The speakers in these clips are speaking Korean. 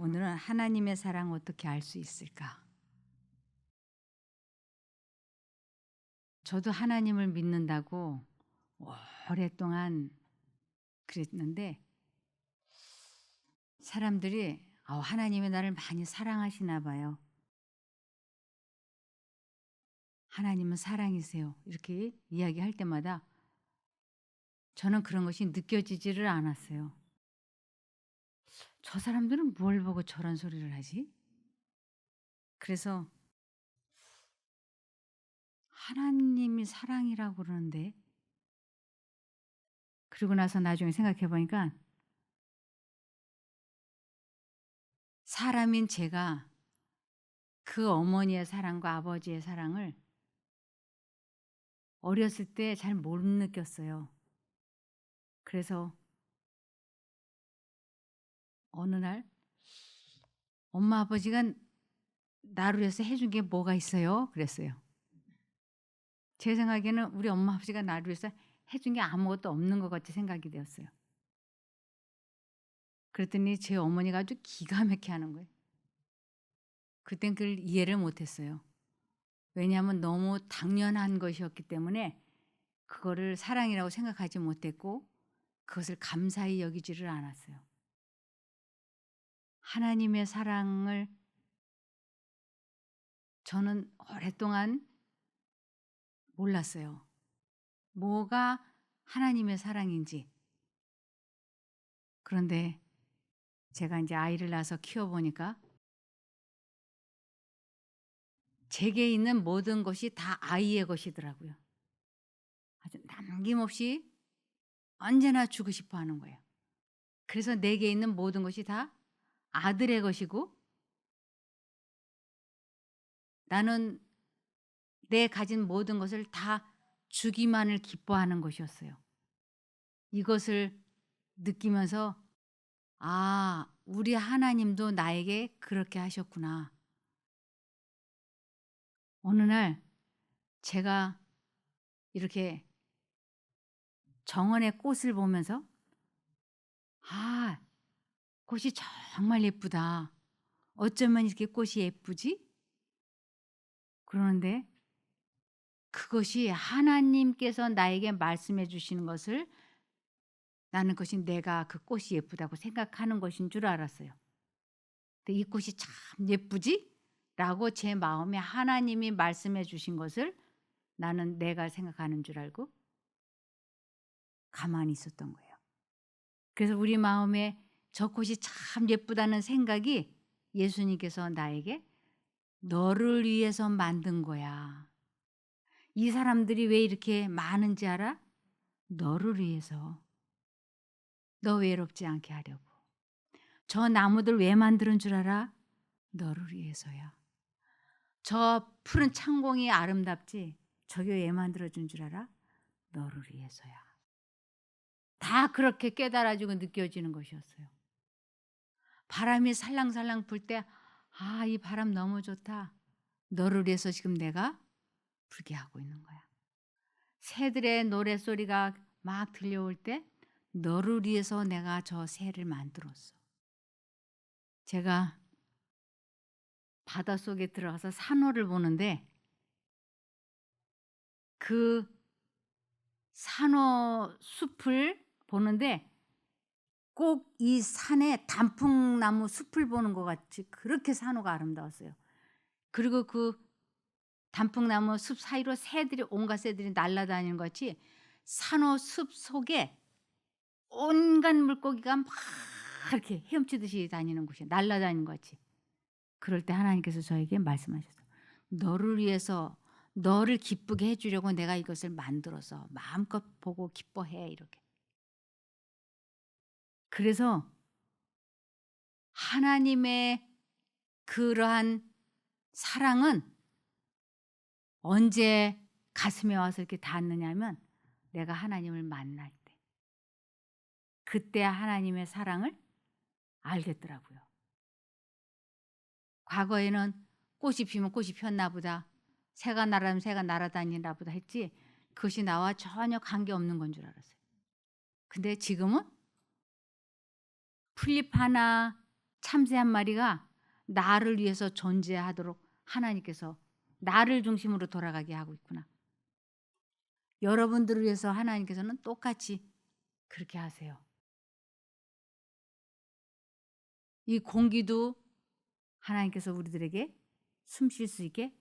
오늘은 하나님의 사랑 어떻게 알 수 있을까? 저도 하나님을 믿는다고 오랫동안 그랬는데 사람들이 하나님이 나를 많이 사랑하시나 봐요. 하나님은 사랑이세요. 이렇게 이야기할 때마다 저는 그런 것이 느껴지지를 않았어요. 저 사람들은 뭘 보고 저런 소리를 하지? 그래서 하나님이 사랑이라고 그러는데 그러고 나서 나중에 생각해 보니까 사람인 제가 그 어머니의 사랑과 아버지의 사랑을 어렸을 때 잘 못 느꼈어요. 그래서 어느 날 "엄마 아버지가 나를 위해서 해준 게 뭐가 있어요?" 그랬어요. 제 생각에는 우리 엄마 아버지가 나를 위해서 해준 게 아무것도 없는 것 같이 생각이 되었어요. 그랬더니 제 어머니가 아주 기가 막히게 하는 거예요. 그땐 그걸 이해를 못 했어요. 왜냐하면 너무 당연한 것이었기 때문에 그거를 사랑이라고 생각하지 못했고 그것을 감사히 여기지를 않았어요. 하나님의 사랑을 저는 오랫동안 몰랐어요. 뭐가 하나님의 사랑인지. 그런데 제가 이제 아이를 낳아서 키워보니까 제게 있는 모든 것이 다 아이의 것이더라고요. 아주 남김없이 언제나 주고 싶어 하는 거예요. 그래서 내게 있는 모든 것이 다 아들의 것이고 나는 내 가진 모든 것을 다 주기만을 기뻐하는 것이었어요. 이것을 느끼면서 '아 우리 하나님도 나에게 그렇게 하셨구나.' 어느 날 제가 이렇게 정원의 꽃을 보면서 '아 꽃이 정말 예쁘다. 어쩌면 이렇게 꽃이 예쁘지?' 그러는데 그것이 하나님께서 나에게 말씀해 주시는 것을 나는 그것이 내가 그 꽃이 예쁘다고 생각하는 것인 줄 알았어요. 근데 '이 꽃이 참 예쁘지?'라고 제 마음에 하나님이 말씀해 주신 것을 나는 내가 생각하는 줄 알고 가만히 있었던 거예요. 그래서 우리 마음에 '저 꽃이 참 예쁘다.'는 생각이 예수님께서 나에게 "너를 위해서 만든 거야. 이 사람들이 왜 이렇게 많은지 알아? 너를 위해서. 너 외롭지 않게 하려고. 저 나무들 왜 만드는 줄 알아? 너를 위해서야. 저 푸른 창공이 아름답지? 저게 왜 만들어 준 줄 알아? 너를 위해서야." 다 그렇게 깨달아지고 느껴지는 것이었어요. 바람이 살랑살랑 불 때 '아 이 바람 너무 좋다. 너를 위해서 지금 내가 불게 하고 있는 거야.' 새들의 노랫소리가 막 들려올 때 '너를 위해서 내가 저 새를 만들었어.' 제가 바닷속에 들어가서 산호를 보는데 그 산호 숲을 보는데 꼭 이 산에 단풍나무 숲을 보는 것 같이 그렇게 산호가 아름다웠어요. 그리고 그 단풍나무 숲 사이로 새들이 온갖 새들이 날아다니는 것 같이 산호 숲 속에 온갖 물고기가 막 이렇게 헤엄치듯이 다니는 곳이 날아다니는 것 같이. 그럴 때 하나님께서 저에게 말씀하셨어요. "너를 위해서 너를 기쁘게 해 주려고 내가 이것을 만들어서 마음껏 보고 기뻐해." 이렇게. 그래서 하나님의 그러한 사랑은 언제 가슴에 와서 이렇게 닿느냐면 내가 하나님을 만날 때. 그때 하나님의 사랑을 알겠더라고요. 과거에는 꽃이 피면 꽃이 폈나 보다. 새가 날아다니면 새가 날아다니나 보다 했지 그것이 나와 전혀 관계없는 건 줄 알았어요. 근데 지금은 풀잎 하나 참새 한 마리가 나를 위해서 존재하도록 하나님께서 나를 중심으로 돌아가게 하고 있구나. 여러분들을 위해서 하나님께서는 똑같이 그렇게 하세요. 이 공기도 하나님께서 우리들에게 숨 쉴 수 있게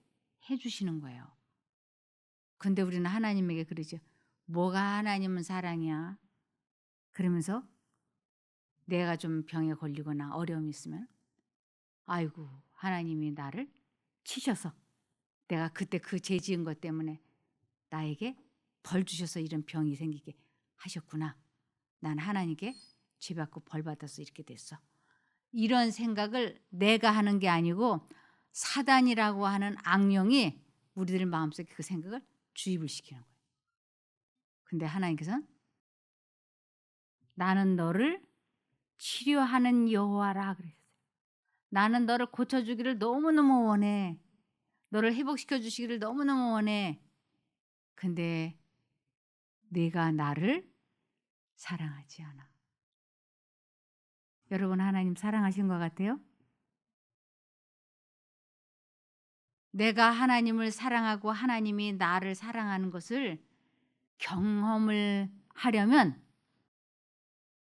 해 주시는 거예요. 근데 우리는 하나님에게 그러죠. "뭐가 하나님은 사랑이야." 그러면서 내가 좀 병에 걸리거나 어려움이 있으면 아이고 하나님이 나를 치셔서 내가 그때 그 죄 지은 것 때문에 나에게 벌 주셔서 이런 병이 생기게 하셨구나. 난 하나님께 죄 받고 벌 받아서 이렇게 됐어. 이런 생각을 내가 하는 게 아니고 사단이라고 하는 악령이 우리들 마음속에 그 생각을 주입을 시키는 거예요. 근데 하나님께서는 나는 너를 치료하는 여호와라 그랬어요. 나는 너를 고쳐주기를 너무너무 원해. 너를 회복시켜 주시기를 너무너무 원해. 근데 네가 나를 사랑하지 않아. 여러분 하나님 사랑하신 것 같아요? 내가 하나님을 사랑하고 하나님이 나를 사랑하는 것을 경험을 하려면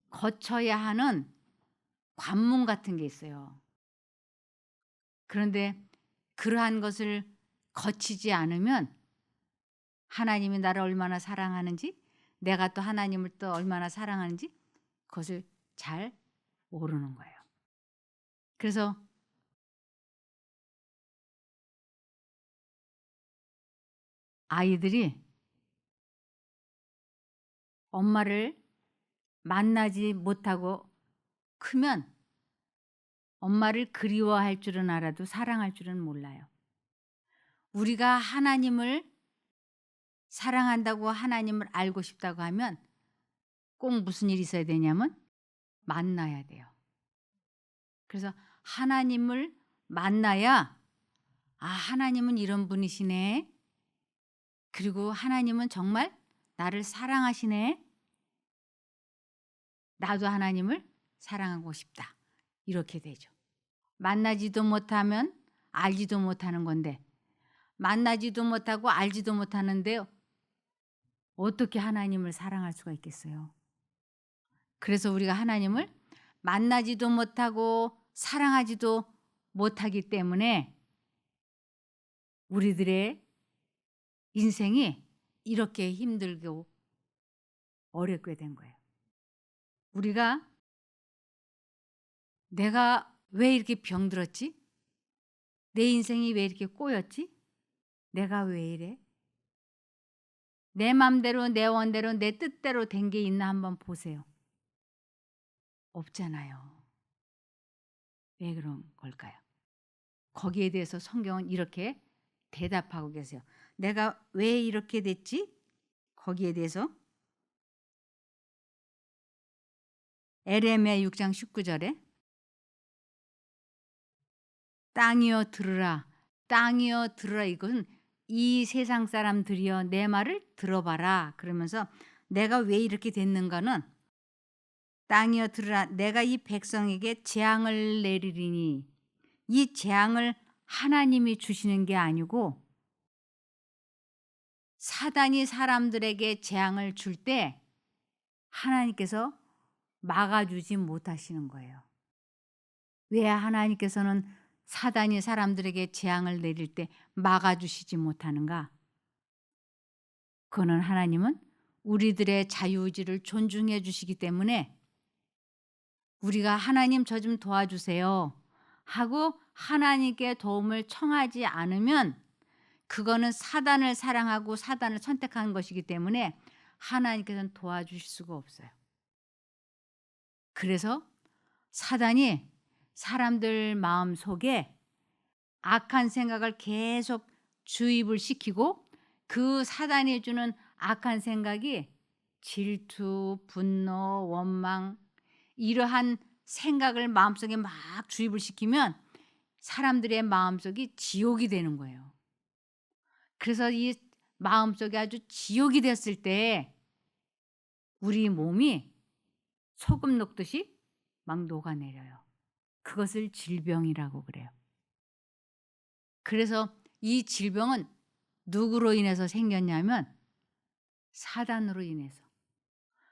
거쳐야 하는 관문 같은 게 있어요. 그런데 그러한 것을 거치지 않으면 하나님이 나를 얼마나 사랑하는지 내가 또 하나님을 또 얼마나 사랑하는지 그것을 잘 모르는 거예요. 그래서 아이들이 엄마를 만나지 못하고 크면 엄마를 그리워할 줄은 알아도 사랑할 줄은 몰라요. 우리가 하나님을 사랑한다고 하나님을 알고 싶다고 하면 꼭 무슨 일이 있어야 되냐면 만나야 돼요. 그래서 하나님을 만나야 아, 하나님은 이런 분이시네. 그리고 하나님은 정말 나를 사랑하시네. 나도 하나님을 사랑하고 싶다. 이렇게 되죠. 만나지도 못하면 알지도 못하는 건데 만나지도 못하고 알지도 못하는데 어떻게 하나님을 사랑할 수가 있겠어요? 그래서 우리가 하나님을 만나지도 못하고 사랑하지도 못하기 때문에 우리들의 인생이 이렇게 힘들고 어렵게 된 거예요. 우리가 내가 왜 이렇게 병들었지? 내 인생이 왜 이렇게 꼬였지? 내가 왜 이래? 내 맘대로 내 원대로 내 뜻대로 된 게 있나 한번 보세요. 없잖아요. 왜 그런 걸까요? 거기에 대해서 성경은 이렇게 대답하고 계세요. 내가 왜 이렇게 됐지? 거기에 대해서 에레미야 6장 19절에 땅이여 들으라. 땅이여 들으라. 이것은 이 세상 사람들이여 내 말을 들어봐라. 그러면서 내가 왜 이렇게 됐는가는 땅이여 들으라. 내가 이 백성에게 재앙을 내리리니 이 재앙을 하나님이 주시는 게 아니고 사단이 사람들에게 재앙을 줄 때 하나님께서 막아주지 못하시는 거예요. 왜 하나님께서는 사단이 사람들에게 재앙을 내릴 때 막아주시지 못하는가? 그거는 하나님은 우리들의 자유의지를 존중해 주시기 때문에 우리가 하나님 저 좀 도와주세요 하고 하나님께 도움을 청하지 않으면 그거는 사단을 사랑하고 사단을 선택한 것이기 때문에 하나님께서는 도와주실 수가 없어요. 그래서 사단이 사람들 마음 속에 악한 생각을 계속 주입을 시키고 그 사단이 주는 악한 생각이 질투, 분노, 원망 이러한 생각을 마음속에 막 주입을 시키면 사람들의 마음속이 지옥이 되는 거예요. 그래서 이 마음속에 아주 지옥이 됐을 때 우리 몸이 소금 녹듯이 막 녹아내려요. 그것을 질병이라고 그래요. 그래서 이 질병은 누구로 인해서 생겼냐면 사단으로 인해서.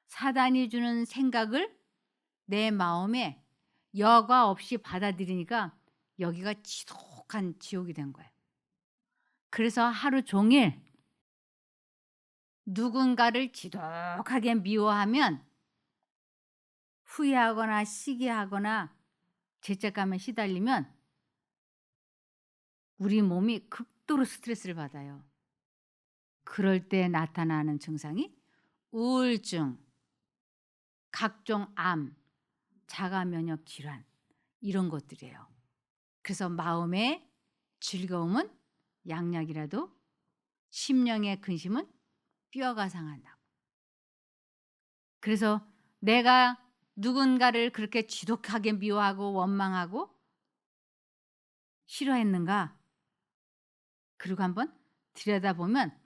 사단이 주는 생각을 내 마음에 여과 없이 받아들이니까 여기가 지독한 지옥이 된 거예요. 그래서 하루 종일 누군가를 지독하게 미워하면 후회하거나 시기하거나 죄책감에 시달리면 우리 몸이 극도로 스트레스를 받아요. 그럴 때 나타나는 증상이 우울증, 각종 암, 자가 면역 질환 이런 것들이에요. 그래서 마음의 즐거움은 양약이라도 심령의 근심은 뼈가 상한다고. 그래서 내가 누군가를 그렇게 지독하게 미워하고 원망하고 싫어했는가? 그리고 한번 들여다보면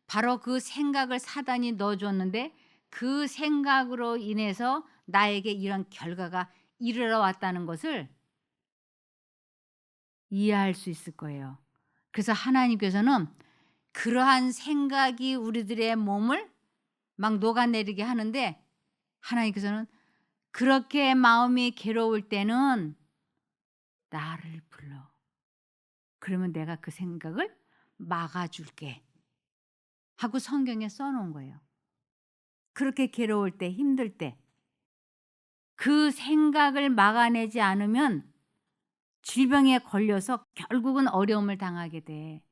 바로 그 생각을 사단이 넣어줬는데 그 생각으로 인해서 나에게 이런 결과가 이르러 왔다는 것을 이해할 수 있을 거예요. 그래서 하나님께서는 그러한 생각이 우리들의 몸을 막 녹아내리게 하는데 하나님께서는 그렇게 마음이 괴로울 때는 나를 불러. 그러면 내가 그 생각을 막아줄게. 하고 성경에 써놓은 거예요. 그렇게 괴로울 때, 힘들 때. 그 생각을 막아내지 않으면 질병에 걸려서 결국은 어려움을 당하게 돼.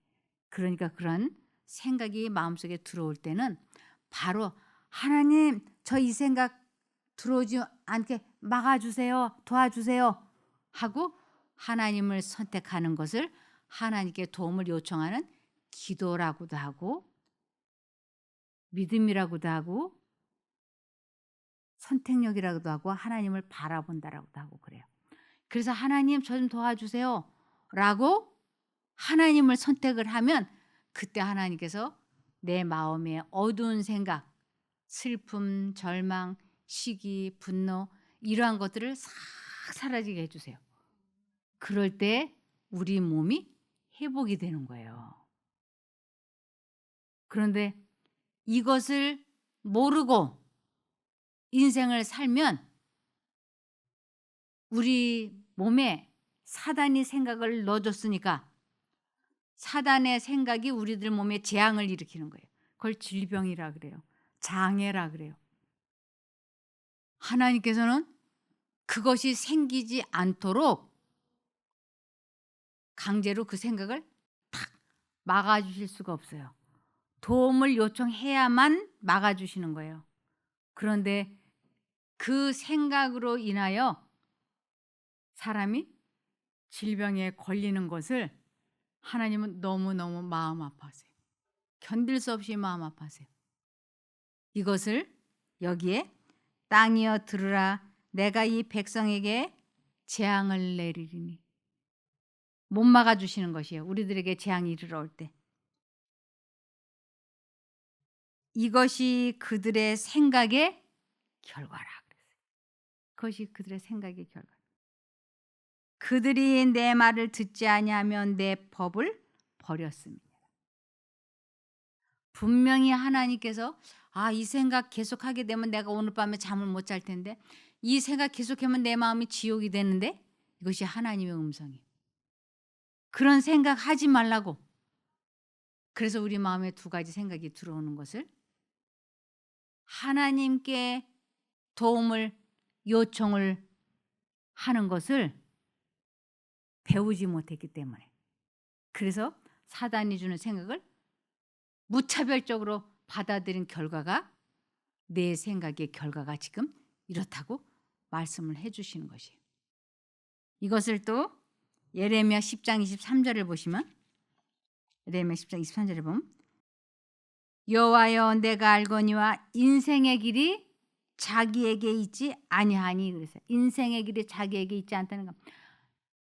그러니까 그런 생각이 마음속에 들어올 때는 바로 하나님, 저 이 생각 들어오지 않게 막아주세요. 도와주세요. 하고 하나님을 선택하는 것을 하나님께 도움을 요청하는 기도라고도 하고 믿음이라고도 하고 선택력이라고도 하고 하나님을 바라본다라고도 하고 그래요. 그래서 하나님 저 좀 도와주세요. 라고 하나님을 선택을 하면 그때 하나님께서 내 마음의 어두운 생각, 슬픔, 절망, 시기, 분노 이러한 것들을 싹 사라지게 해주세요. 그럴 때 우리 몸이 회복이 되는 거예요. 그런데 이것을 모르고 인생을 살면 우리 몸에 사단이 생각을 넣어줬으니까 사단의 생각이 우리들 몸에 재앙을 일으키는 거예요. 그걸 질병이라 그래요. 장애라 그래요. 하나님께서는 그것이 생기지 않도록 강제로 그 생각을 탁 막아주실 수가 없어요. 도움을 요청해야만 막아주시는 거예요. 그런데 그 생각으로 인하여 사람이 질병에 걸리는 것을 하나님은 너무너무 마음 아파하세요. 견딜 수 없이 마음 아파하세요. 이것을 여기에 땅이여 들으라 내가 이 백성에게 재앙을 내리리니 못 막아주시는 것이에요. 우리들에게 재앙이 이르러 올 때. 이것이 그들의 생각의 결과라 그랬어요. 그것이 그들의 생각의 결과. 그들이 내 말을 듣지 아니하면 내 법을 버렸습니다. 분명히 하나님께서 이 생각 계속하게 되면 내가 오늘 밤에 잠을 못 잘 텐데 이 생각 계속하면 내 마음이 지옥이 되는데 이것이 하나님의 음성이에요. 그런 생각 하지 말라고. 그래서 우리 마음에 두 가지 생각이 들어오는 것을 하나님께 도움을 요청을 하는 것을 배우지 못했기 때문에. 그래서 사단이 주는 생각을 무차별적으로 받아들인 결과가 내 생각의 결과가 지금 이렇다고 말씀을 해 주시는 것이에요. 이것을 또 예레미야 10장 23절을 보시면 예레미야 10장 23절에 보면 여호와여 내가 알거니와 인생의 길이 자기에게 있지 아니하니 그래서 인생의 길이 자기에게 있지 않다는 것.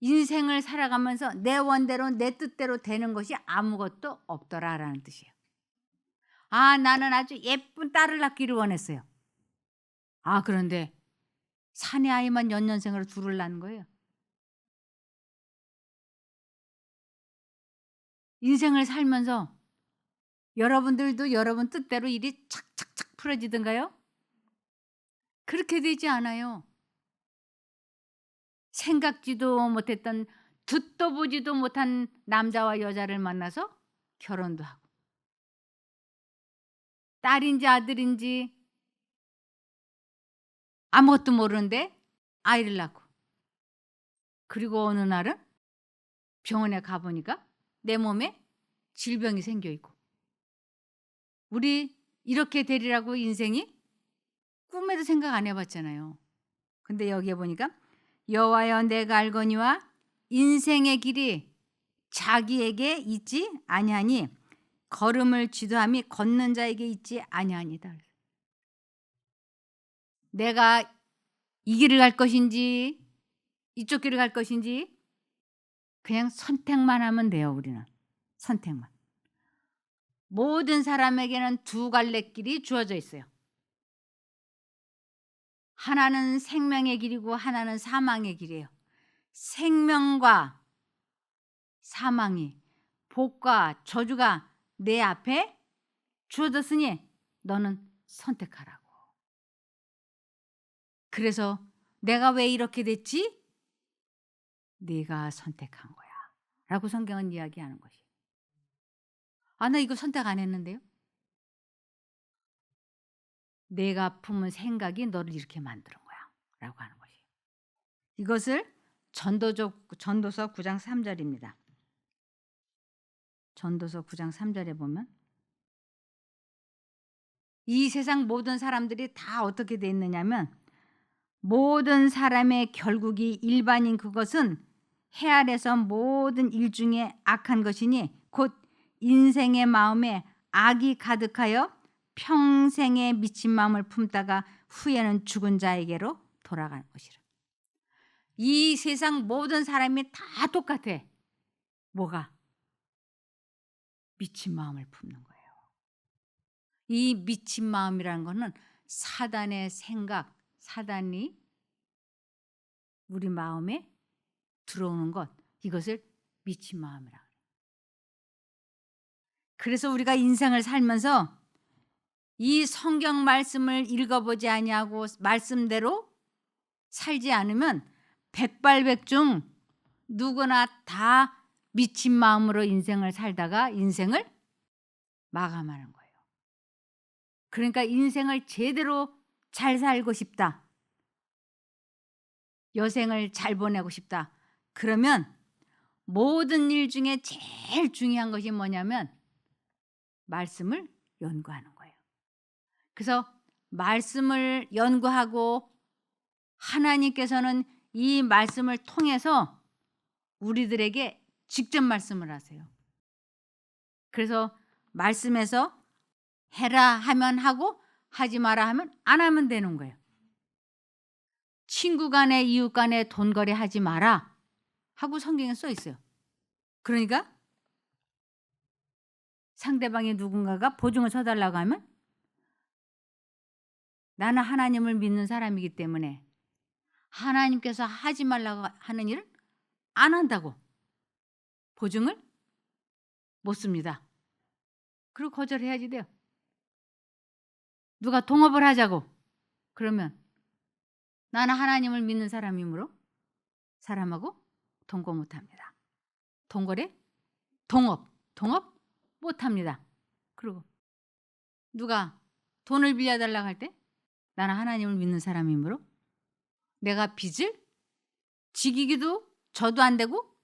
인생을 살아가면서 내 원대로 내 뜻대로 되는 것이 아무것도 없더라라는 뜻이에요. 나는 아주 예쁜 딸을 낳기를 원했어요. 그런데 사내 아이만 연년생으로 둘을 낳는 거예요. 인생을 살면서 여러분들도 여러분 뜻대로 일이 착착착 풀어지던가요? 그렇게 되지 않아요. 생각지도 못했던 듣도 보지도 못한 남자와 여자를 만나서 결혼도 하고 딸인지 아들인지 아무것도 모르는데 아이를 낳고 그리고 어느 날은 병원에 가 보니까 내 몸에 질병이 생겨 있고 우리 이렇게 되리라고 인생이 꿈에도 생각 안 해 봤잖아요. 근데 여기에 보니까 여호와여 내가 알거니와 인생의 길이 자기에게 있지 아니하니 걸음을 지도함이 걷는 자에게 있지 아니하니다. 내가 이 길을 갈 것인지 이쪽 길을 갈 것인지 그냥 선택만 하면 돼요, 우리는. 선택만. 모든 사람에게는 두 갈래 길이 주어져 있어요. 하나는 생명의 길이고 하나는 사망의 길이에요. 생명과 사망이 복과 저주가 내 앞에 주어졌으니 너는 선택하라고. 그래서 내가 왜 이렇게 됐지? 네가 선택한 거야. 라고 성경은 이야기하는 것이에요. 아, 나 이거 선택 안 했는데요? 내가 품은 생각이 너를 이렇게 만드는 거야. 라고 하는 것이에요. 이것을 전도서 9장 3절입니다. 전도서 9장 3절에 보면 이 세상 모든 사람들이 다 어떻게 돼 있느냐면 모든 사람의 결국이 일반인 그것은 해 아래서 모든 일 중에 악한 것이니 곧 인생의 마음에 악이 가득하여 평생의 미친 마음을 품다가 후에는 죽은 자에게로 돌아가는 것이라. 이 세상 모든 사람이 다 똑같아. 뭐가? 미친 마음을 품는 거예요. 이 미친 마음이라는 것은 사단의 생각, 사단이 우리 마음에 들어오는 것, 이것을 미친 마음이라 그래요. 그래서 우리가 인생을 살면서 이 성경 말씀을 읽어보지 아니하고 말씀대로 살지 않으면 백발백중 누구나 다 미친 마음으로 인생을 살다가 인생을 마감하는 거예요. 그러니까 인생을 제대로 잘 살고 싶다. 여생을 잘 보내고 싶다. 그러면 모든 일 중에 제일 중요한 것이 뭐냐면 말씀을 연구하는 거예요. 그래서 말씀을 연구하고 하나님께서는 이 말씀을 통해서 우리들에게 직접 말씀을 하세요. 그래서 말씀에서 해라 하면 하고 하지 마라 하면 안 하면 되는 거예요. 친구 간에 이웃 간에 돈거래 하지 마라 하고 성경에 써 있어요. 그러니까 상대방이 누군가가 보증을 서달라고 하면 나는 하나님을 믿는 사람이기 때문에 하나님께서 하지 말라고 하는 일을 안 한다고 보증을 못 씁니다. 그리고 거절해야지 돼요. 누가 동업을 하자고 그러면 나는 하나님을 믿는 사람이므로 사람하고 동거 못합니다. 동거래? 동업 못합니다. 그리고 누가 돈을 빌려달라고 할 때 나는 하나님을 믿는 사람이므로 내가 빚을 지기기도 져도 안 되고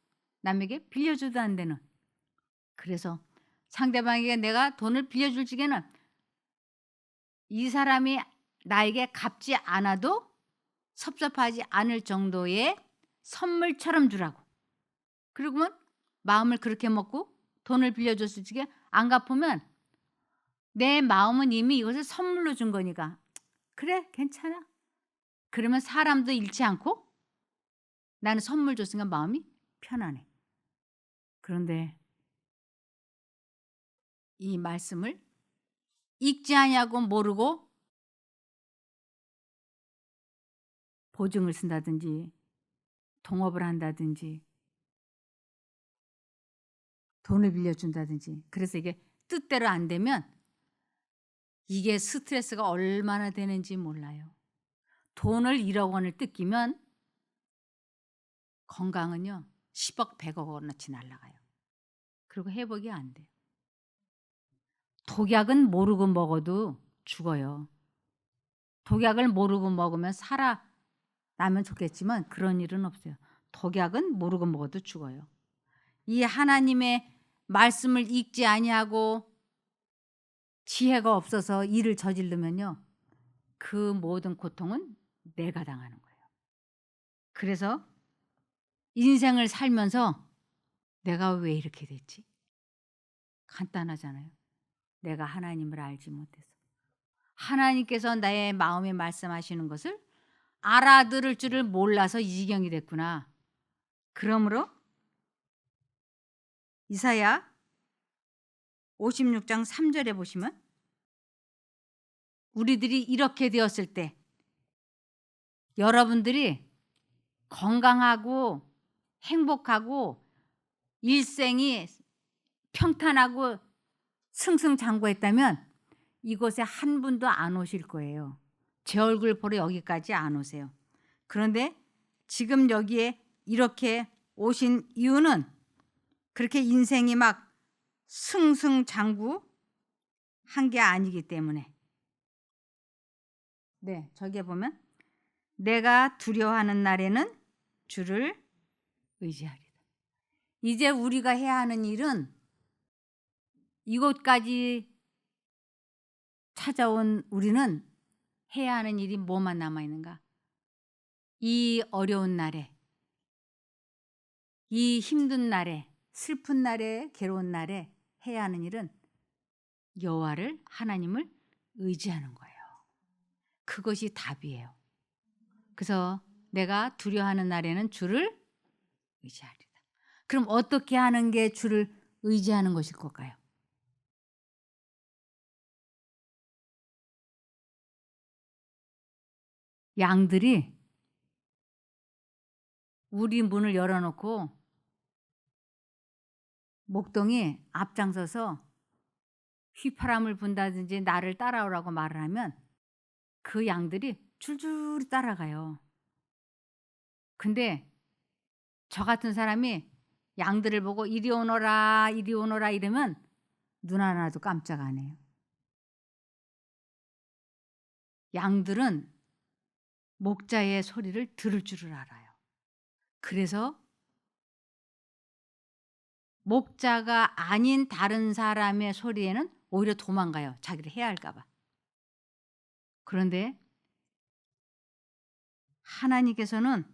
남에게 빌려줘도 안 되는. 그래서 상대방에게 내가 돈을 빌려줄 적에는 이 사람이 나에게 갚지 않아도 섭섭하지 않을 정도의 선물처럼 주라고. 그리고는 마음을 그렇게 먹고 돈을 빌려줬을 적에 안 갚으면 내 마음은 이미 이것을 선물로 준 거니까 그래 괜찮아. 그러면 사람도 잃지 않고 나는 선물 줬으니까 마음이 편안해. 그런데 이 말씀을 읽지 아니하고 모르고 보증을 쓴다든지 동업을 한다든지 돈을 빌려준다든지. 그래서 이게 뜻대로 안 되면 이게 스트레스가 얼마나 되는지 몰라요. 돈을 1억 원을 뜯기면 건강은요 10억 100억 원어치 날아가요. 그리고 회복이 안 돼요. 독약은 모르고 먹어도 죽어요. 독약을 모르고 먹으면 살아나면 좋겠지만 그런 일은 없어요. 독약은 모르고 먹어도 죽어요. 이 하나님의 말씀을 읽지 아니하고 지혜가 없어서 일을 저지르면요 그 모든 고통은 내가 당하는 거예요. 그래서 인생을 살면서 '내가 왜 이렇게 됐지?' 간단하잖아요. 내가 하나님을 알지 못해서. 하나님께서 나의 마음에 말씀하시는 것을 알아들을 줄을 몰라서 이 지경이 됐구나. 그러므로 이사야 56장 3절에 보시면 우리들이 이렇게 되었을 때 여러분들이 건강하고 행복하고 일생이 평탄하고 승승장구했다면 이곳에 한 분도 안 오실 거예요. 제 얼굴 보러 여기까지 안 오세요. 그런데 지금 여기에 이렇게 오신 이유는 그렇게 인생이 막 승승장구 한 게 아니기 때문에. 네, 저기에 보면 내가 두려워하는 날에는 주를 의지하리라. 이제 우리가 해야 하는 일은 이곳까지 찾아온 우리는 해야 하는 일이 뭐만 남아 있는가? 이 어려운 날에, 이 힘든 날에, 슬픈 날에, 괴로운 날에 해야 하는 일은 여호와를 하나님을 의지하는 거예요. 그것이 답이에요. 그래서 내가 두려워하는 날에는 주를 의지하리라. 그럼 어떻게 하는 게 주를 의지하는 것일 걸까요? 양들이 우리 문을 열어놓고 목동이 앞장서서 휘파람을 분다든지 나를 따라오라고 말을 하면 그 양들이 줄줄이 따라가요. 근데 저 같은 사람이 양들을 보고 이리 오너라 이리 오너라 이러면 눈 하나도 깜짝 안 해요. 양들은 목자의 소리를 들을 줄을 알아요. 그래서 목자가 아닌 다른 사람의 소리에는 오히려 도망가요. 자기를 해할까 봐. 그런데 하나님께서는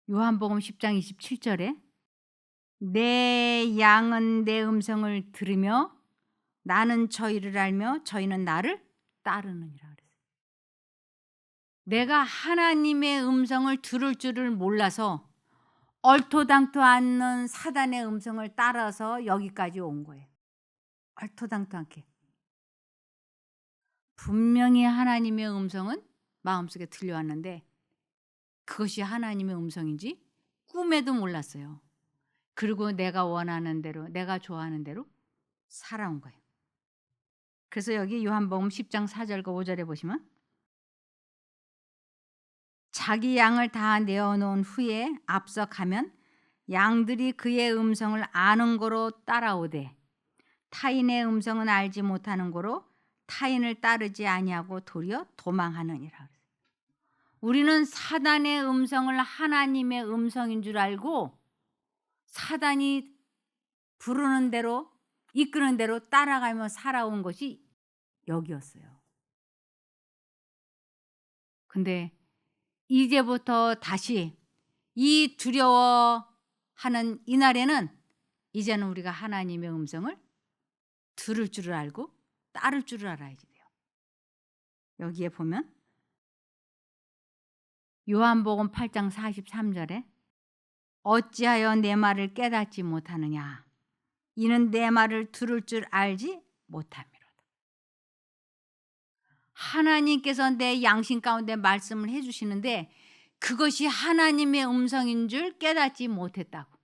요한복음 10장 27절에 내 양은 내 음성을 들으며 나는 저희를 알며 저희는 나를 따르느니라 그랬어요. 내가 하나님의 음성을 들을 줄을 몰라서 얼토당토 않는 사단의 음성을 따라서 여기까지 온 거예요. 얼토당토 않게. 분명히 하나님의 음성은 마음속에 들려왔는데 그것이 하나님의 음성인지 꿈에도 몰랐어요. 그리고 내가 원하는 대로 내가 좋아하는 대로 살아온 거예요. 그래서 여기 요한복음 10장 4절과 5절에 보시면 자기 양을 다 내어놓은 후에 앞서 가면 양들이 그의 음성을 아는 거로 따라오되 타인의 음성은 알지 못하는 거로 타인을 따르지 아니하고 도리어 도망하느니라. 우리는 사단의 음성을 하나님의 음성인 줄 알고 사단이 부르는 대로 이끄는 대로 따라가며 살아온 것이 여기였어요. 근데 이제부터 다시 이 두려워하는 이날에는 이제는 우리가 하나님의 음성을 들을 줄을 알고 따를 줄을 알아야지 돼요. 여기에 보면 요한복음 8장 43절에 어찌하여 내 말을 깨닫지 못하느냐 이는 내 말을 들을 줄 알지 못함이로다. 하나님께서 내 양심 가운데 말씀을 해주시는데 그것이 하나님의 음성인 줄 깨닫지 못했다고.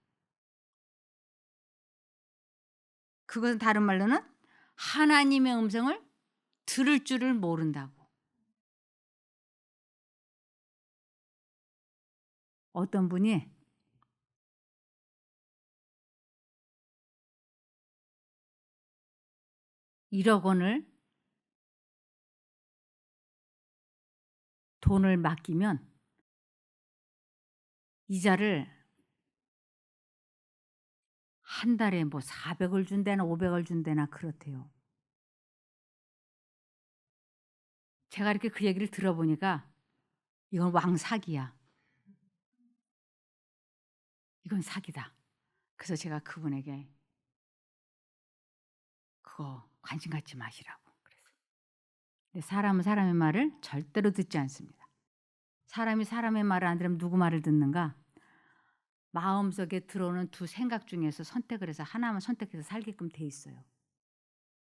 그것은 다른 말로는 하나님의 음성을 들을 줄을 모른다고. 어떤 분이 1억 원을 돈을 맡기면 이자를 한 달에 뭐 400을 준대나 500을 준대나 그렇대요. 제가 이렇게 그 얘기를 들어보니까 이건 왕사기야. 이건 사기다. 그래서 제가 그분에게 그거 관심 갖지 마시라고 그랬어요. 근데 사람은 사람의 말을 절대로 듣지 않습니다. 사람이 사람의 말을 안 들으면 누구 말을 듣는가? 마음속에 들어오는 두 생각 중에서 선택을 해서 하나만 선택해서 살게끔 돼 있어요.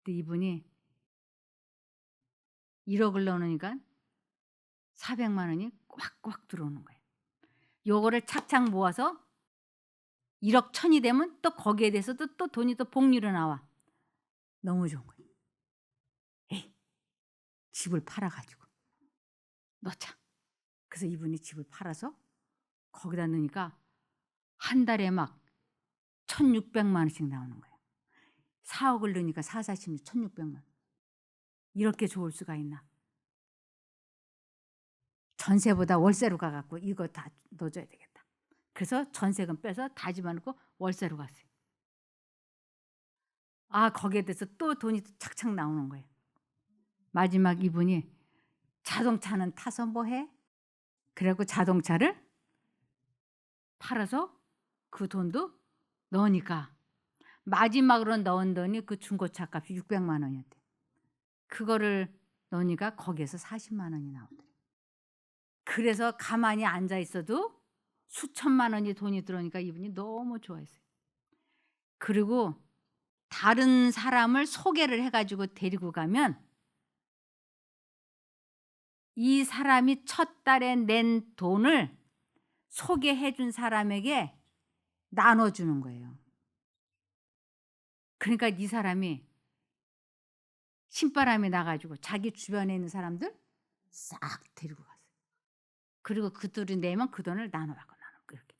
근데 이분이 1억을 넣으니까 400만 원이 꽉꽉 들어오는 거예요. 요거를 착착 모아서 1억 천이 되면 또 거기에 대해서도 또 돈이 또 복리로 나와. 너무 좋은 거예요. 에이, 집을 팔아 가지고 넣자. 그래서 이분이 집을 팔아서 거기다 넣으니까 한 달에 막 1,600만 원씩 나오는 거예요. 4억을 넣으니까 4, 40, 1,600만 원. 이렇게 좋을 수가 있나? 전세보다 월세로 가 갖고 이거 다 넣어줘야 되겠다. 그래서 전세금 빼서 다 집어넣고 월세로 갔어요. 아, 거기에 대해서 또 돈이 착착 나오는 거예요. 마지막 이분이 자동차는 타서 뭐 해? 그래갖고 자동차를 팔아서 그 돈도 넣으니까 마지막으로 넣은 돈이 그 중고차 값이 600만 원이었대. 그거를 넣으니까 거기에서 40만 원이 나오더래. 그래서 가만히 앉아 있어도 수천만 원이 돈이 들어오니까 이분이 너무 좋아했어요. 그리고 다른 사람을 소개를 해 가지고 데리고 가면 이 사람이 첫 달에 낸 돈을 소개해 준 사람에게 나눠 주는 거예요. 그러니까 이 사람이 신바람이 나 가지고 자기 주변에 있는 사람들 싹 데리고 갔어요. 그리고 그들이 내면 그 돈을 나눠 갖고 이렇게.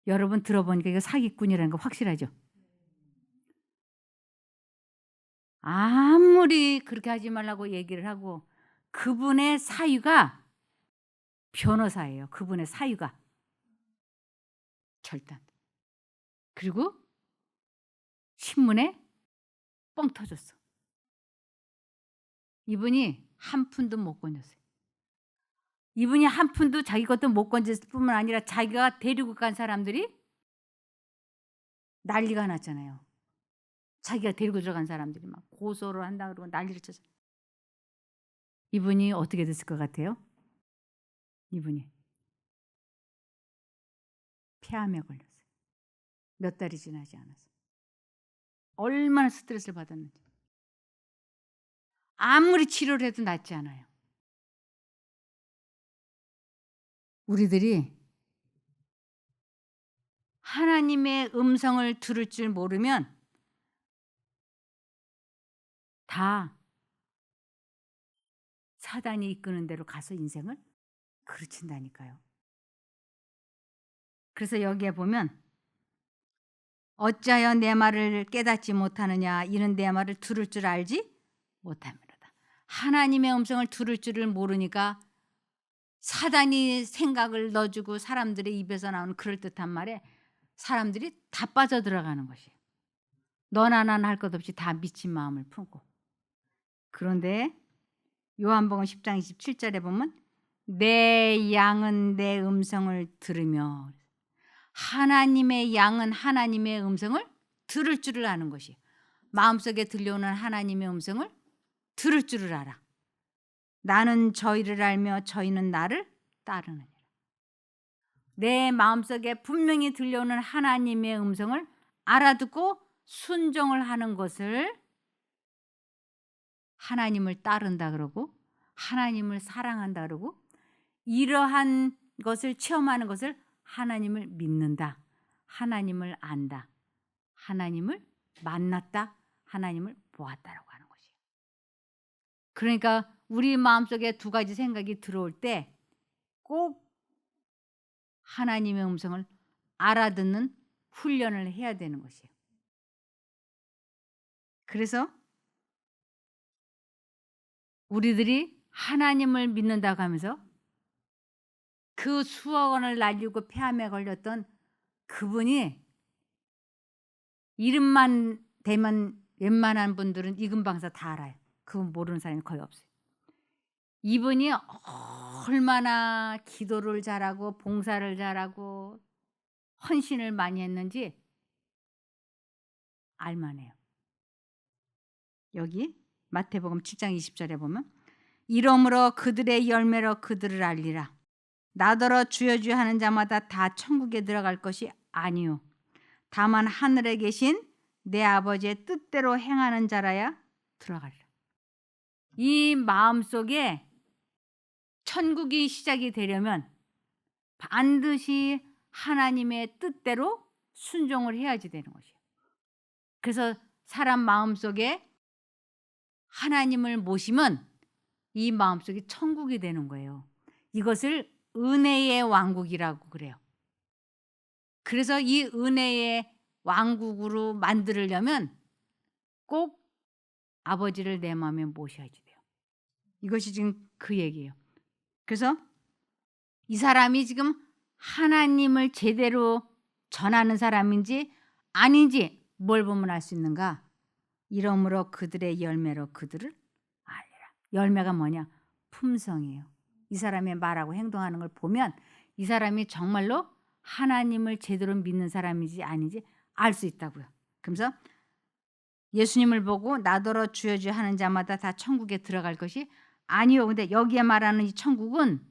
여러분 들어보니까 이거 사기꾼이라는 거 확실하죠? 아무리 그렇게 하지 말라고 얘기를 하고 그분의 사유가 변호사예요. 그분의 사유가. 절단. 그리고 신문에 뻥 터졌어. 이분이 한 푼도 못 건졌어요. 이분이 한 푼도 자기 것도 못 건졌을 뿐만 아니라 자기가 데리고 간 사람들이 난리가 났잖아요. 자기가 데리고 들어간 사람들이 막 고소를 한다 그러고 난리를 쳤어요. 이분이 어떻게 됐을 것 같아요? 이분이 폐암에 걸렸어요. 몇 달이 지나지 않아서. 얼마나 스트레스를 받았는지. 아무리 치료를 해도 낫지 않아요. 우리들이 하나님의 음성을 들을 줄 모르면 다 사단이 이끄는 대로 가서 인생을 그르친다니까요. 그래서 여기에 보면 어찌하여 내 말을 깨닫지 못하느냐 이는 내 말을 들을 줄 알지 못함이로다. 하나님의 음성을 들을 줄을 모르니까 사단이 생각을 넣어주고 사람들의 입에서 나오는 그럴듯한 말에 사람들이 다 빠져들어가는 것이에요. 너나 나나 할 것 없이 다 미친 마음을 품고. 그런데 요한복음 10장 27절에 보면 내 양은 내 음성을 들으며 하나님의 양은 하나님의 음성을 들을 줄을 아는 것이에요. 마음속에 들려오는 하나님의 음성을 들을 줄을 알아. 나는 저희를 알며 저희는 나를 따르느니라. 내 마음속에 분명히 들려오는 하나님의 음성을 알아듣고 순종을 하는 것을 하나님을 따른다 그러고 하나님을 사랑한다 그러고 이러한 것을 체험하는 것을 하나님을 믿는다. 하나님을 안다. 하나님을 만났다, 하나님을 보았다라고 하는 것이에요. 그러니까 우리 마음속에 두 가지 생각이 들어올 때 꼭 하나님의 음성을 알아듣는 훈련을 해야 되는 것이에요. 그래서 우리들이 하나님을 믿는다고 하면서 그 수억 원을 날리고 폐암에 걸렸던 그분이 이름만 대면 웬만한 분들은 이금방사 다 알아요. 그분 모르는 사람이 거의 없어요. 이분이 얼마나 기도를 잘하고 봉사를 잘하고 헌신을 많이 했는지 알만해요. 여기 마태복음 7장 20절에 보면 이러므로 그들의 열매로 그들을 알리라. 나더러 주여 주여 하는 자마다 다 천국에 들어갈 것이 아니요 다만 하늘에 계신 내 아버지의 뜻대로 행하는 자라야 들어가리라. 이 마음속에 천국이 시작이 되려면 반드시 하나님의 뜻대로 순종을 해야지 되는 것이에요. 그래서 사람 마음속에 하나님을 모시면 이 마음속이 천국이 되는 거예요. 이것을 은혜의 왕국이라고 그래요. 그래서 이 은혜의 왕국으로 만들려면 꼭 아버지를 내 마음에 모셔야지 돼요. 이것이 지금 그 얘기예요. 그래서 이 사람이 지금 하나님을 제대로 전하는 사람인지 아닌지 뭘 보면 알 수 있는가? 이러므로 그들의 열매로 그들을 알리라. 열매가 뭐냐? 품성이에요. 이 사람의 말하고 행동하는 걸 보면 이 사람이 정말로 하나님을 제대로 믿는 사람인지 아닌지 알 수 있다고요. 그러면서 예수님을 보고 나더러 주여 주여 하는 자마다 다 천국에 들어갈 것이 아니요. 근데 여기에 말하는 이 천국은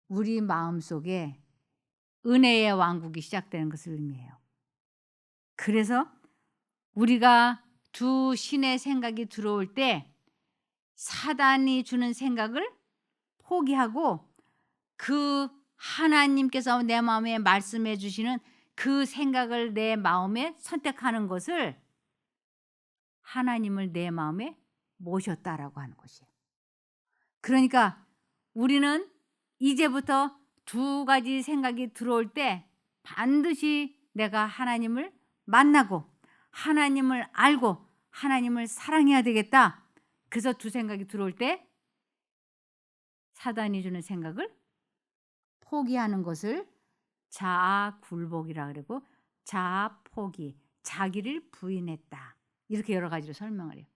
우리 마음속에 은혜의 왕국이 시작되는 것을 의미해요. 그래서 우리가 두 신의 생각이 들어올 때 사단이 주는 생각을 포기하고 그 하나님께서 내 마음에 말씀해 주시는 그 생각을 내 마음에 선택하는 것을 하나님을 내 마음에 모셨다라고 하는 것이에요. 그러니까 우리는 이제부터 두 가지 생각이 들어올 때 반드시 내가 하나님을 만나고 하나님을 알고 하나님을 사랑해야 되겠다. 그래서 두 생각이 들어올 때 사단이 주는 생각을 포기하는 것을 자아 굴복이라 그러고 자아 포기, 자기를 부인했다. 이렇게 여러 가지로 설명을 해요.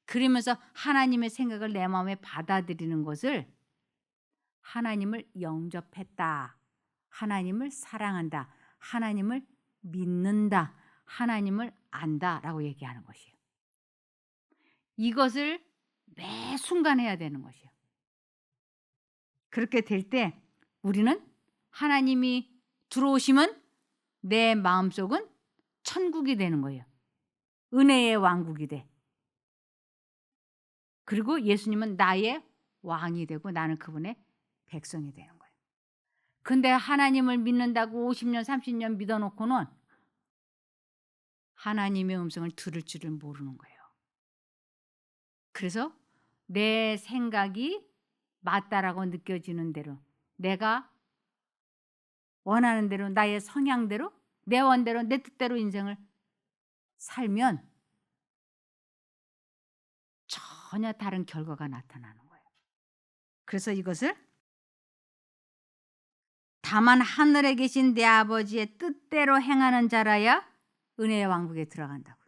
그러면서 하나님의 생각을 내 마음에 받아들이는 것을 하나님을 영접했다. 하나님을 사랑한다. 하나님을 믿는다. 하나님을 안다라고 얘기하는 것이에요. 이것을 매 순간 해야 되는 것이에요. 그렇게 될 때 우리는 하나님이 들어오시면 내 마음속은 천국이 되는 거예요. 은혜의 왕국이 돼. 그리고 예수님은 나의 왕이 되고 나는 그분의 백성이 되는 거예요. 근데 하나님을 믿는다고 50년, 30년 믿어놓고는 하나님의 음성을 들을 줄을 모르는 거예요. 그래서 내 생각이 맞다라고 느껴지는 대로 내가 원하는 대로 나의 성향대로 내 원대로 내 뜻대로 인생을 살면 전혀 다른 결과가 나타나는 거예요. 그래서 이것을 다만 하늘에 계신 내 아버지의 뜻대로 행하는 자라야 은혜의 왕국에 들어간다고.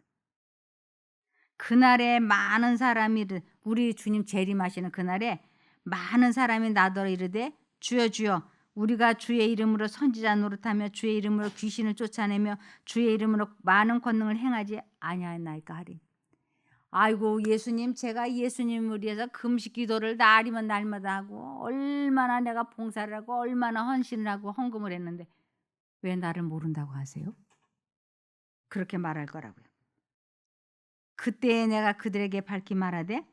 그날에 많은 사람이 우리 주님 재림하시는 그날에 많은 사람이 나더러 이르되 주여 주여 우리가 주의 이름으로 선지자 노릇하며 주의 이름으로 귀신을 쫓아내며 주의 이름으로 많은 권능을 행하지 아니하나이까 하리. 아이고 예수님 제가 예수님을 위해서 금식 기도를 날이면 날마다 하고 얼마나 내가 봉사를 하고 얼마나 헌신을 하고 헌금을 했는데 왜 나를 모른다고 하세요? 그렇게 말할 거라고요. 그때에 내가 그들에게 밝히 말하되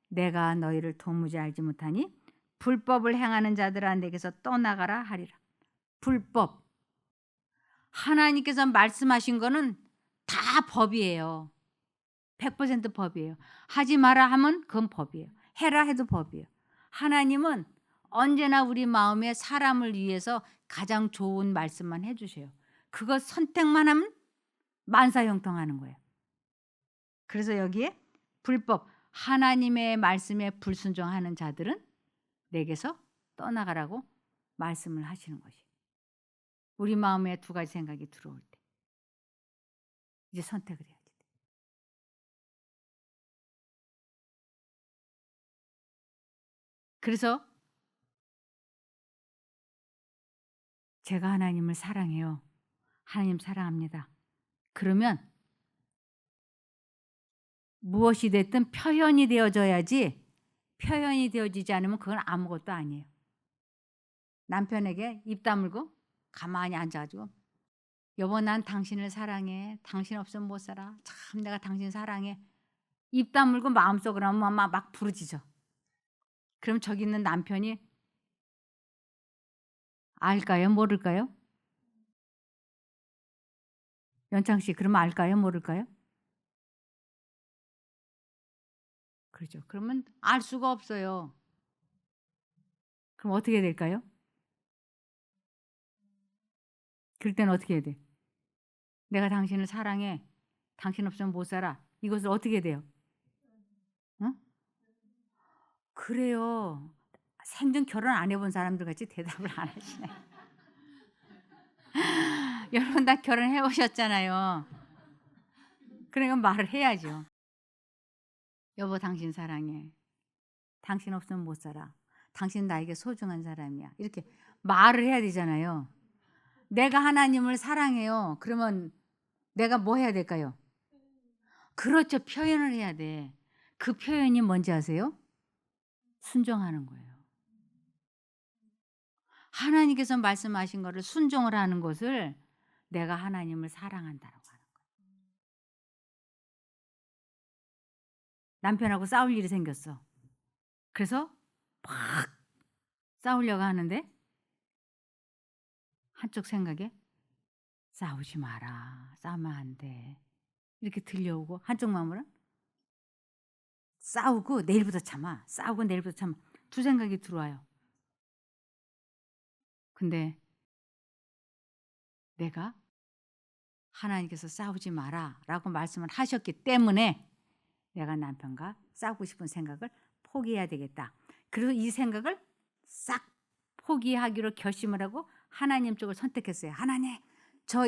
내가 너희를 도무지 알지 못하니 불법을 행하는 자들아 내게서 떠나가라 하리라. 불법. 하나님께서 말씀하신 거는 다 법이에요. 100% 법이에요. 하지 마라 하면 그건 법이에요. 해라 해도 법이에요. 하나님은 언제나 우리 마음에 사람을 위해서 가장 좋은 말씀만 해 주세요. 그거 선택만 하면 만사형통하는 거예요. 그래서 여기에 불법 하나님의 말씀에 불순종하는 자들은 내게서 떠나가라고 말씀을 하시는 것이에요. 우리 마음에 두 가지 생각이 들어올 때 이제 선택을 해야지. 그래서 제가 하나님을 사랑해요. 하나님 사랑합니다. 그러면 무엇이 됐든 표현이 되어져야지, 표현이 되어지지 않으면 그건 아무것도 아니에요. 남편에게 입 다물고 가만히 앉아 가지고 "여보 난 당신을 사랑해. 당신 없으면 못 살아. 참 내가 당신 사랑해." 입 다물고 마음속으로 하면 막 부르짖어. 그럼 저기 있는 남편이 알까요? 모를까요? 연창 씨 그러면 알까요? 모를까요? 그렇죠. 그러면 알 수가 없어요. 그럼 어떻게 해야 될까요? 그럴 때는 어떻게 해야 돼? "내가 당신을 사랑해. 당신 없으면 못 살아." 이것을 어떻게 해야 돼요? 어? 그래요. 생전 결혼 안 해본 사람들 같이 대답을 안 하시네. 여러분 다 결혼해 보셨잖아요. 그러니까 말을 해야죠. "여보 당신 사랑해. 당신 없으면 못 살아. 당신 나에게 소중한 사람이야." 이렇게 말을 해야 되잖아요. 내가 하나님을 사랑해요. 그러면 내가 뭐 해야 될까요? 그렇죠. 표현을 해야 돼. 그 표현이 뭔지 아세요? 순종하는 거예요. 하나님께서 말씀하신 거를 순종을 하는 것을 내가 하나님을 사랑한다라고 하는 거예요. 남편하고 싸울 일이 생겼어. 그래서 막 싸우려고 하는데 한쪽 생각에 '싸우지 마라. 싸우면 안 돼.' 이렇게 들려오고 한쪽 마음으로는 '싸우고 내일부터 참아. 싸우고 내일부터 참아.' 두 생각이 들어와요. 근데 내가 하나님께서 "싸우지 마라."라고 말씀을 하셨기 때문에 내가 남편과 싸우고 싶은 생각을 포기해야 되겠다. 그리고 이 생각을 싹 포기하기로 결심을 하고 하나님 쪽을 선택했어요. "하나님 저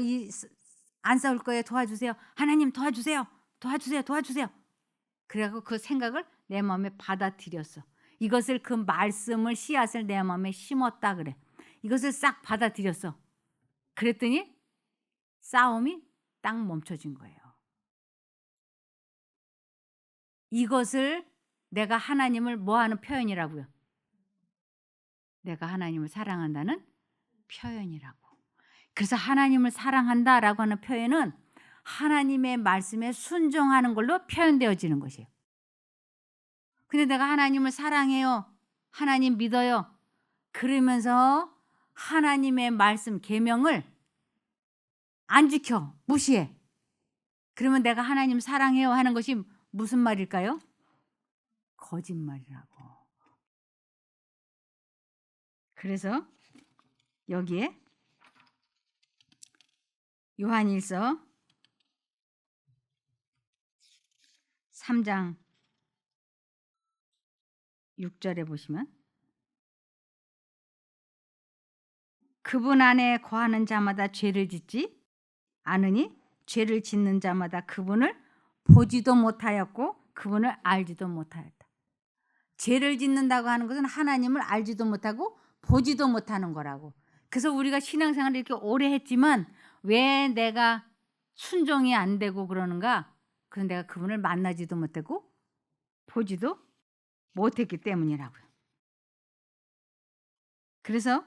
안 싸울 거예요. 도와주세요. 하나님 도와주세요. 도와주세요. 도와주세요." 그래 갖고 그 생각을 내 마음에 받아들였어. 이것을 그 말씀을 씨앗을 내 마음에 심었다 그래. 이것을 싹 받아들였어. 그랬더니 싸움이 딱 멈춰진 거예요. 이것을 내가 하나님을 뭐 하는 표현이라고요? 내가 하나님을 사랑한다는 표현이라고. 그래서 하나님을 사랑한다라고 하는 표현은 하나님의 말씀에 순종하는 걸로 표현되어지는 것이에요. 근데 내가 하나님을 사랑해요. 하나님 믿어요. 그러면서 하나님의 말씀 계명을 안 지켜. 무시해. 그러면 내가 하나님 사랑해요 하는 것이 무슨 말일까요? 거짓말이라고. 그래서 여기에 요한일서 3장 6절에 보시면 그분 안에 거하는 자마다 죄를 짓지 않으니 죄를 짓는 자마다 그분을 보지도 못하였고 그분을 알지도 못하였다. 죄를 짓는다고 하는 것은 하나님을 알지도 못하고 보지도 못하는 거라고. 그래서 우리가 신앙생활을 이렇게 오래 했지만 왜 내가 순종이 안 되고 그러는가? 그건 내가 그분을 만나지도 못하고 보지도 못했기 때문이라고요. 그래서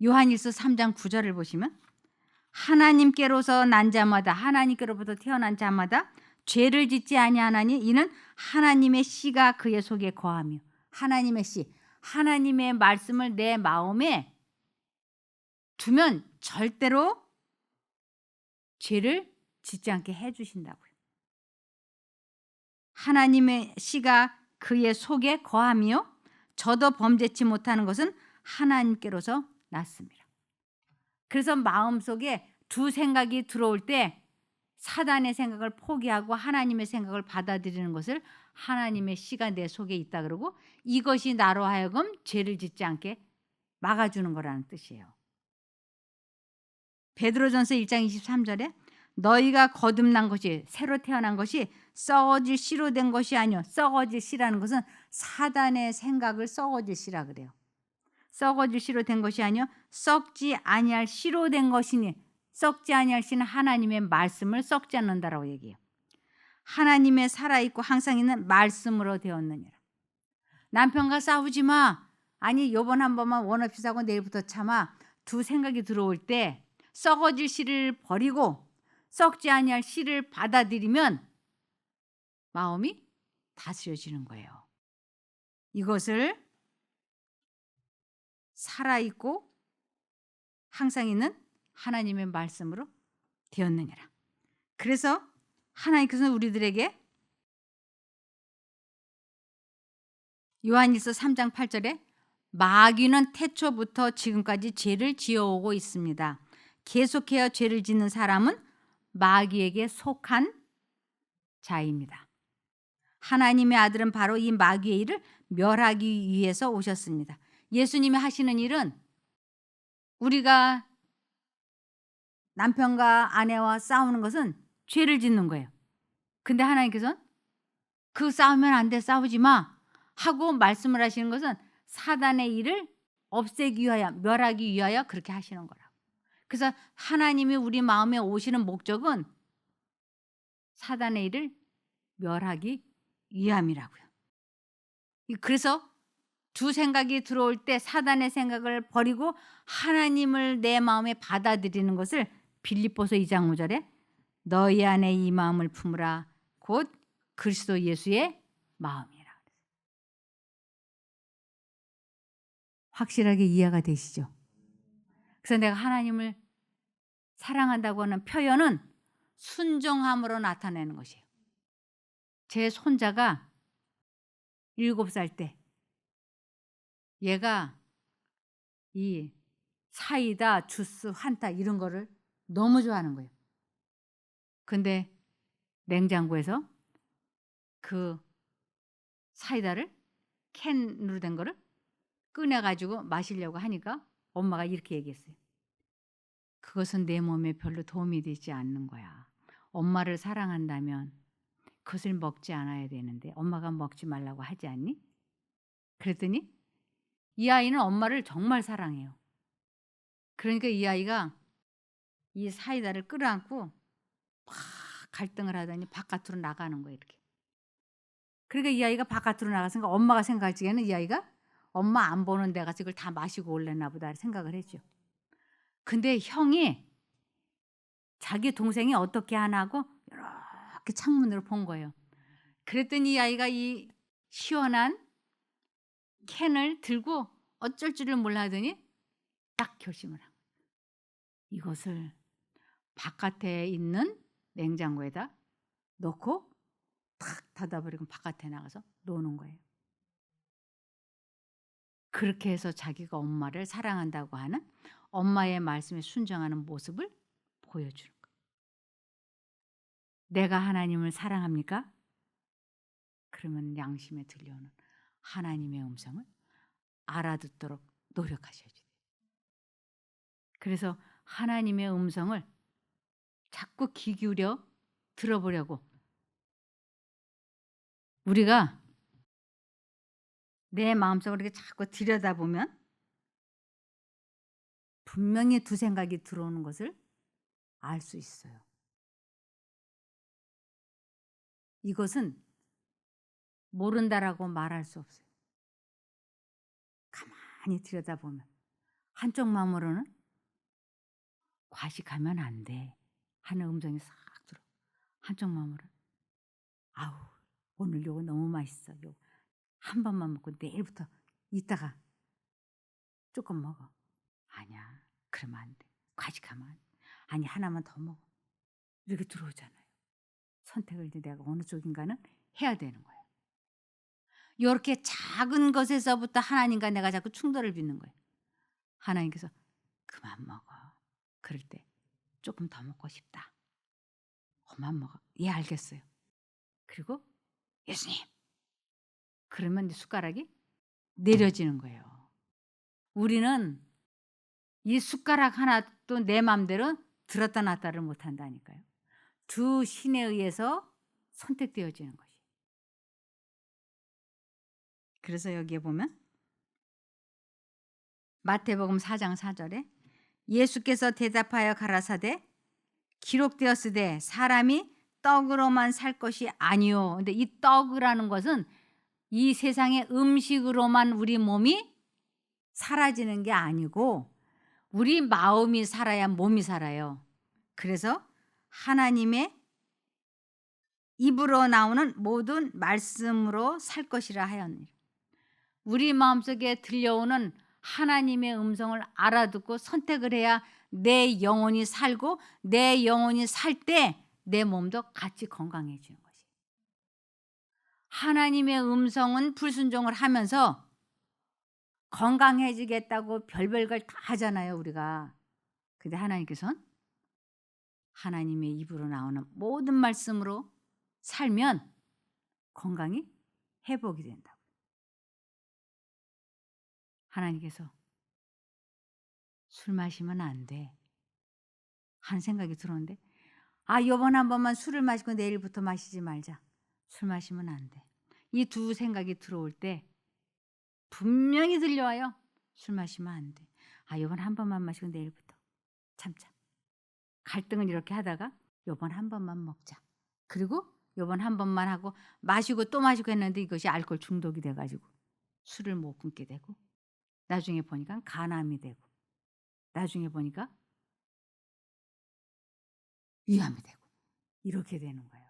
요한일서 3장 9절을 보시면 하나님께로서 난 자마다 하나님께로부터 태어난 자마다 죄를 짓지 아니하나니 이는 하나님의 씨가 그의 속에 거하며. 하나님의 씨, 하나님의 말씀을 내 마음에 두면 절대로 죄를 짓지 않게 해 주신다고요. 하나님의 씨가 그의 속에 거하며 저도 범죄치 못하는 것은 하나님께로서 났습니다. 그래서 마음속에 두 생각이 들어올 때 사단의 생각을 포기하고 하나님의 생각을 받아들이는 것을 하나님의 씨가 내 속에 있다 그러고 이것이 나로 하여금 죄를 짓지 않게 막아주는 거라는 뜻이에요. 베드로전서 1장 23절에 너희가 거듭난 것이 새로 태어난 것이 썩어질 씨로 된 것이 아니요. 썩어질 씨라는 것은 사단의 생각을 썩어질 씨라 그래요. 썩어질 씨로 된 것이 아니요. 썩지 아니할 씨로 된 것이니 썩지 아니할 씨는 하나님의 말씀을 썩지 않는다라고 얘기해요. 하나님의 살아있고 항상 있는 말씀으로 되었느니라. 남편과 싸우지 마. 아니 요번 한 번만 원 없이 싸고 내일부터 참아. 두 생각이 들어올 때 썩어질 씨를 버리고 썩지 아니할 씨를 받아들이면 마음이 다스려지는 거예요. 이것을 살아있고 항상 있는 하나님의 말씀으로 되었느니라. 그래서 하나님께서는 우리들에게 요한일서 3장 8절에 마귀는 태초부터 지금까지 죄를 지어오고 있습니다. 계속해서 죄를 짓는 사람은 마귀에게 속한 자입니다. 하나님의 아들은 바로 이 마귀의 일을 멸하기 위해서 오셨습니다. 예수님이 하시는 일은 우리가 남편과 아내와 싸우는 것은 죄를 짓는 거예요. 근데 하나님께서는 그 싸우면 안 돼, 싸우지 마 하고 말씀을 하시는 것은 사단의 일을 없애기 위하여, 멸하기 위하여 그렇게 하시는 거라고. 그래서 하나님이 우리 마음에 오시는 목적은 사단의 일을 멸하기 위함이라고요. 그래서 두 생각이 들어올 때 사단의 생각을 버리고 하나님을 내 마음에 받아들이는 것을 빌립보서 2장 5절에 너희 안에 이 마음을 품으라 곧 그리스도 예수의 마음이라. 확실하게 이해가 되시죠? 그래서 내가 하나님을 사랑한다고 하는 표현은 순종함으로 나타내는 것이에요. 제 손자가 7살 때 얘가 이 사이다, 주스, 환타 이런 거를 너무 좋아하는 거예요. 근데 냉장고에서 그 사이다를 캔으로 된 거를 꺼내가지고 마시려고 하니까 엄마가 이렇게 얘기했어요. 그것은 내 몸에 별로 도움이 되지 않는 거야. 엄마를 사랑한다면 그것을 먹지 않아야 되는데 엄마가 먹지 말라고 하지 않니? 그랬더니 이 아이는 엄마를 정말 사랑해요. 그러니까 이 아이가 이 사이다를 끌어안고 막 갈등을 하더니 바깥으로 나가는 거예요. 이렇게. 그러니까 이 아이가 바깥으로 나갔으니까 엄마가 생각할 적에는 이 아이가 엄마 안 보는 데 가서 이걸 다 마시고 올랬나 보다 생각을 했죠. 근데 형이 자기 동생이 어떻게 하나 하고 이렇게 창문으로 본 거예요. 그랬더니 이 아이가 이 시원한 캔을 들고 어쩔 줄을 몰라 하더니 딱 결심을 한 거예요. 이것을 바깥에 있는 냉장고에다 넣고 탁 닫아버리고 바깥에 나가서 노는 거예요. 그렇게 해서 자기가 엄마를 사랑한다고 하는 엄마의 말씀에 순종하는 모습을 보여주는 거예요. 내가 하나님을 사랑합니까? 그러면 양심에 들려오는 하나님의 음성을 알아듣도록 노력하셔야 돼요. 그래서 하나님의 음성을 자꾸 귀 기울여 들어보려고 우리가 내 마음속으로 이렇게 자꾸 들여다보면 분명히 두 생각이 들어오는 것을 알 수 있어요. 이것은 모른다라고 말할 수 없어요. 가만히 들여다보면 한쪽 마음으로는 과식하면 안 돼 하는 음성이 싹 들어. 한쪽 마음으로는 아우 오늘 요거 너무 맛있어. 요 한 번만 먹고 내일부터 이따가 조금 먹어. 아니야. 그러면 안 돼. 가직하면 아니 하나만 더 먹어. 이렇게 들어오잖아요. 선택을 이제 내가 어느 쪽인가는 해야 되는 거예요. 요렇게 작은 것에서부터 하나님과 내가 자꾸 충돌을 빚는 거예요. 하나님께서 그만 먹어. 그럴 때 조금 더 먹고 싶다. 그만 먹어. 예, 알겠어요. 그리고 예수님. 그러면 이제 숟가락이 내려지는 거예요. 우리는 이 숟가락 하나도 내 맘대로 들었다 놨다를 못 한다니까요. 두 신에 의해서 선택되어지는 것이. 그래서 여기에 보면 마태복음 4장 4절에 예수께서 대답하여 가라사대 기록되었으되 사람이 떡으로만 살 것이 아니요. 근데 이 떡이라는 것은 이 세상의 음식으로만 우리 몸이 사라지는 게 아니고 우리 마음이 살아야 몸이 살아요. 그래서 하나님의 입으로 나오는 모든 말씀으로 살 것이라 하였느니라. 우리 마음속에 들려오는 하나님의 음성을 알아듣고 선택을 해야 내 영혼이 살고 내 영혼이 살 때 내 몸도 같이 건강해지는 것이. 하나님의 음성은 불순종을 하면서 건강해지겠다고 별별 걸 다 하잖아요, 우리가. 근데 하나님께서는 하나님의 입으로 나오는 모든 말씀으로 살면 건강이 회복이 된다고. 하나님께서 술 마시면 안 돼. 하는 생각이 들었는데 요번 한 번만 술을 마시고 내일부터 마시지 말자. 술 마시면 안 돼. 이 두 생각이 들어올 때 분명히 들려와요. 술 마시면 안 돼. 요번 한 번만 마시고 내일부터 참자. 갈등은 이렇게 하다가 요번 한 번만 먹자. 그리고 요번 한 번만 하고 마시고 또 마시고 했는데 이것이 알코올 중독이 돼가지고 술을 못 끊게 되고 나중에 보니까 간암이 되고 나중에 보니까 위암이 되고 이렇게 되는 거예요.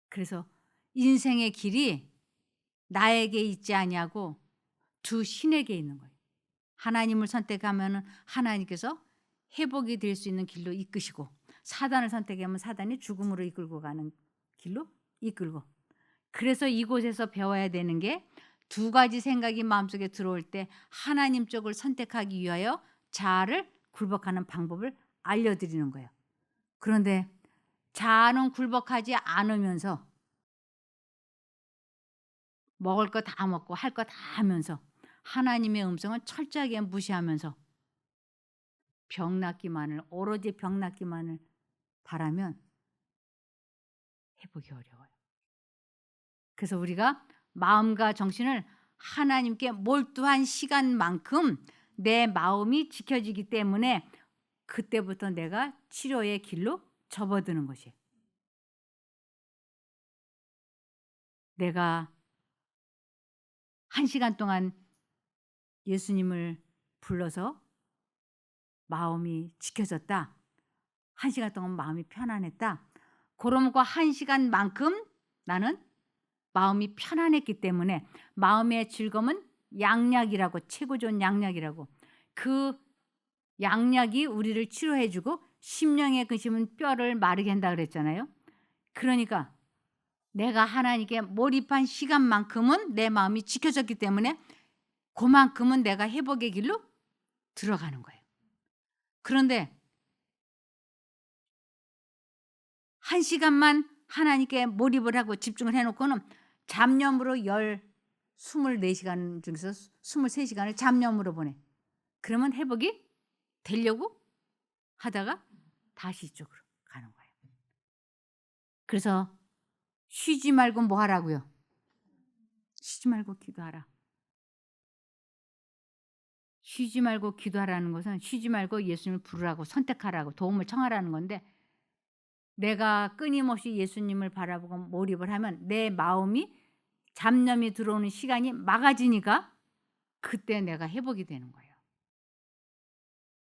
그래서 인생의 길이 나에게 있지 아니하고 두 신에게 있는 거예요. 하나님을 선택하면은 하나님께서 회복이 될 수 있는 길로 이끄시고 사단을 선택하면 사단이 죽음으로 이끌고 가는 길로 이끌고. 그래서 이곳에서 배워야 되는 게 두 가지 생각이 마음속에 들어올 때 하나님 쪽을 선택하기 위하여 자아를 굴복하는 방법을 알려드리는 거예요. 그런데 자아는 굴복하지 않으면서 먹을 거 다 먹고 할 거 다 하면서 하나님의 음성은 철저하게 무시하면서 병 낫기만을 오로지 병 낫기만을 바라면 회복이 어려워요. 그래서 우리가 마음과 정신을 하나님께 몰두한 시간만큼 내 마음이 지켜지기 때문에 그때부터 내가 치료의 길로 접어드는 것이에요. 내가 1시간 동안 예수님을 불러서 마음이 지켜졌다. 1시간 동안 마음이 편안했다. 그럼 그 1시간만큼 나는 마음이 편안했기 때문에 마음의 즐거움은 양약이라고, 최고 좋은 양약이라고. 그 양약이 우리를 치료해주고 심령의 근심은 뼈를 마르게 한다 그랬잖아요. 그러니까 내가 하나님께 몰입한 시간만큼은 내 마음이 지켜졌기 때문에 그만큼은 내가 회복의 길로 들어가는 거예요. 그런데 1시간만 하나님께 몰입을 하고 집중을 해놓고는 잡념으로 24시간 중에서 23시간을 잡념으로 보내. 그러면 회복이 되려고 하다가 다시 이쪽으로 가는 거예요. 그래서 쉬지 말고 뭐 하라고요? 쉬지 말고 기도하라. 쉬지 말고 기도하라는 것은 쉬지 말고 예수님을 부르라고 선택하라고 도움을 청하라는 건데 내가 끊임없이 예수님을 바라보고 몰입을 하면 내 마음이 잡념이 들어오는 시간이 막아지니까 그때 내가 회복이 되는 거예요.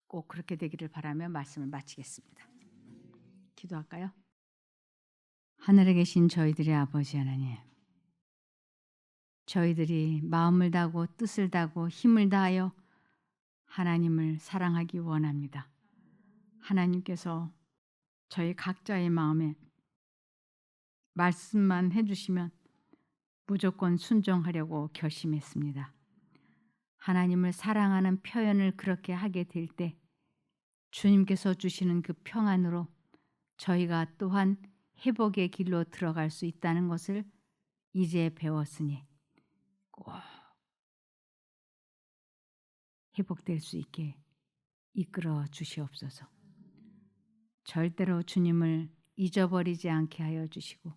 꼭 그렇게 되기를 바라며 말씀을 마치겠습니다. 기도할까요? 하늘에 계신 저희들의 아버지 하나님, 저희들이 마음을 다하고 뜻을 다하고 힘을 다하여 하나님을 사랑하기 원합니다. 하나님께서 저희 각자의 마음에 말씀만 해주시면 무조건 순종하려고 결심했습니다. 하나님을 사랑하는 표현을 그렇게 하게 될 때 주님께서 주시는 그 평안으로 저희가 또한 회복의 길로 들어갈 수 있다는 것을 이제 배웠으니 꼭 회복될 수 있게 이끌어 주시옵소서. 절대로 주님을 잊어버리지 않게 하여 주시고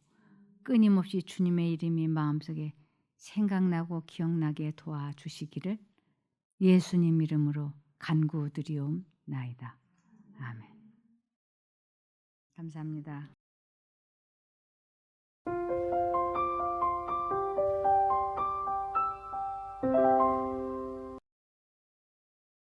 끊임없이 주님의 이름이 마음속에 생각나고 기억나게 도와주시기를 예수님 이름으로 간구드리옵나이다. 아멘. 감사합니다.